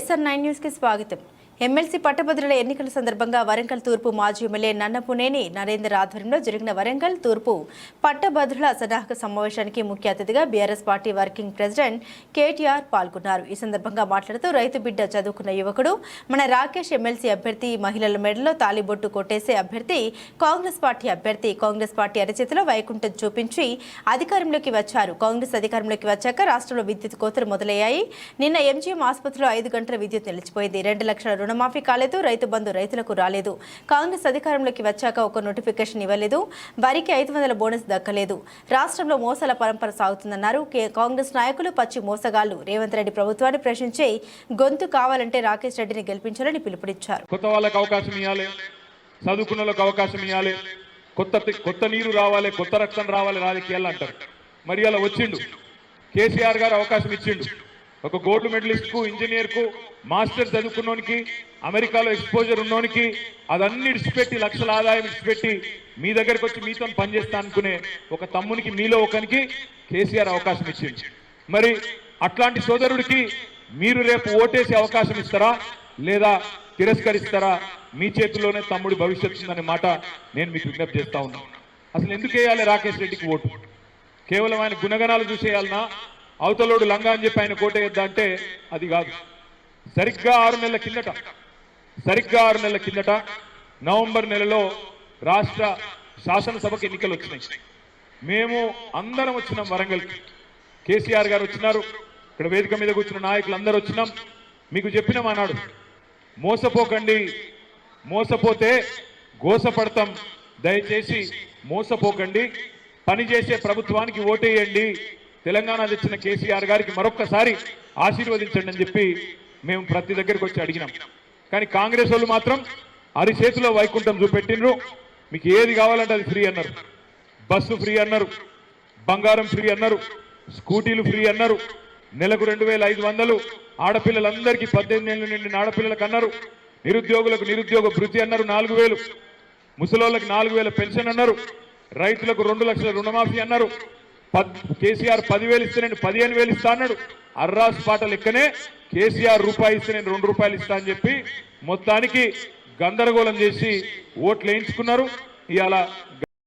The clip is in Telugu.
SR9 న్యూస్ కి స్వాగతం. ఎమ్మెల్సీ పట్టభద్రుల ఎన్నికల సందర్భంగా వరంగల్ తూర్పు మాజీ ఎమ్మెల్యే నన్నపునేని నరేందర్ ఆధ్వర్యంలో జరిగిన వరంగల్ తూర్పు పట్టభద్రుల సన్నాహక సమావేశానికి ముఖ్య అతిథిగా BRS party working president KTR పాల్గొన్నారు. ఈ సందర్భంగా మాట్లాడుతూ రైతు బిడ్డ చదువుకున్న యువకుడు మన రాకేష్ ఎమ్మెల్సీ అభ్యర్థి, మహిళల మెడలో తాలిబొట్టు కొట్టేసే అభ్యర్థి, కాంగ్రెస్ పార్టీ అభ్యర్థి. కాంగ్రెస్ పార్టీ అరచేతిలో వైకుంఠం చూపించి అధికారంలోకి వచ్చారు. కాంగ్రెస్ అధికారంలోకి వచ్చాక రాష్ట్రంలో విద్యుత్ కోతలు మొదలయ్యాయి. నిన్న MGM ఆసుపత్రిలో 5 గంటల విద్యుత్ నిలిచిపోయింది. 2 లక్షల రుణమాఫీ కాలేదు. రైతు బంధు రైతులకు రాలేదు. కాంగ్రెస్ అధికారంలోకి వచ్చాక ఒక నోటిఫికేషన్ ఇవ్వలేదు. వారికి 500 బోనస్ దక్కలేదు. రాష్ట్రంలో మోసాల పరంపర సాగుతుందన్నారు. కాంగ్రెస్ నాయకులు పచ్చి మోసగాళ్లు. రేవంత్ రెడ్డి ప్రభుత్వాన్ని ప్రశ్నించే గొంతు కావాలంటే రాకేష్ రెడ్డిని గెలిపించాలని పిలుపునిచ్చారు. కొత్త వాళ్ళకి అవకాశం ఇవ్వాలి, చదువుకున్న వాళ్ళకి అవకాశం ఇవ్వాలి, కొత్త నీరు రావాలి, కొత్త రక్తం రావాలి రాజకీయాలు అంటారు. మరి అలా వచ్చిండు కేసీఆర్ గారు అవకాశం ఇచ్చిండు. ఒక గోల్డ్ మెడలిస్ట్ కు, ఇంజనీర్ కు, మాస్టర్ చదువుకున్నోనికి, అమెరికాలో ఎక్స్పోజర్ ఉన్నోనికి అదన్నీ ఇడిచిపెట్టి, లక్షల ఆదాయం ఇడిచిపెట్టి మీ దగ్గరకు వచ్చి మీతో పనిచేస్తా అనుకునే ఒక తమ్మునికి, మీలో ఒకరికి కేసీఆర్ అవకాశం ఇచ్చిండు. మరి అట్లాంటి సోదరుడికి మీరు రేపు ఓటేసే అవకాశం ఇస్తారా లేదా తిరస్కరిస్తారా? మీ చేతుల్లోనే తమ్ముడి భవిష్యత్తు ఉందనే మాట నేను మీకు విజ్ఞప్తి చేస్తా ఉన్నాను. అసలు ఎందుకు వేయాలి రాకేష్ రెడ్డికి ఓటు? కేవలం ఆయన గుణగణాలు చూసేయాలన్నా, అవతలోడు లంగా అని చెప్పి ఆయన కోటేయద్దా అంటే అది కాదు. సరిగ్గా 6 నెలల కిందట నవంబర్ నెలలో రాష్ట్ర శాసనసభకు ఎన్నికలు వచ్చినాయి. మేము అందరం వచ్చినాం వరంగల్కి. కేసీఆర్ గారు వచ్చినారు, ఇక్కడ వేదిక మీద కూర్చున్న నాయకులు అందరూ వచ్చినాం. మీకు చెప్పినాం అన్నాడు, మోసపోకండి, మోసపోతే గోసపడతాం, దయచేసి మోసపోకండి, పనిచేసే ప్రభుత్వానికి ఓటేయండి, తెలంగాణ తెచ్చిన కేసీఆర్ గారికి మరొక్కసారి ఆశీర్వదించండి అని చెప్పి మేము ప్రతి దగ్గరికి వచ్చి అడిగినాం. కానీ కాంగ్రెస్ వాళ్ళు మాత్రం అరిచేతిలో వైకుంఠం చూపెట్టినరు. మీకు ఏది కావాలంటే అది ఫ్రీ అన్నారు. బస్సు ఫ్రీ అన్నారు, బంగారం ఫ్రీ అన్నారు, స్కూటీలు ఫ్రీ అన్నారు, నెలకు 2500 ఆడపిల్లలందరికీ 18 ఏళ్ళు నిండిన ఆడపిల్లలకు అన్నారు, నిరుద్యోగులకు నిరుద్యోగ భృతి అన్నారు 4000, ముసలోళ్ళకి 4000 పెన్షన్ అన్నారు, రైతులకు 2 లక్షల రుణమాఫీ అన్నారు. కేసీఆర్ 10,000 ఇస్తే నేను 15,000 ఇస్తా అన్నాడు. అర్రాస్ పాట లెక్కనే కేసీఆర్ రూపాయి ఇస్తే నేను 2 రూపాయలు ఇస్తా అని చెప్పి మొత్తానికి గందరగోళం చేసి ఓట్లు వేయించుకున్నారు. ఇవాళ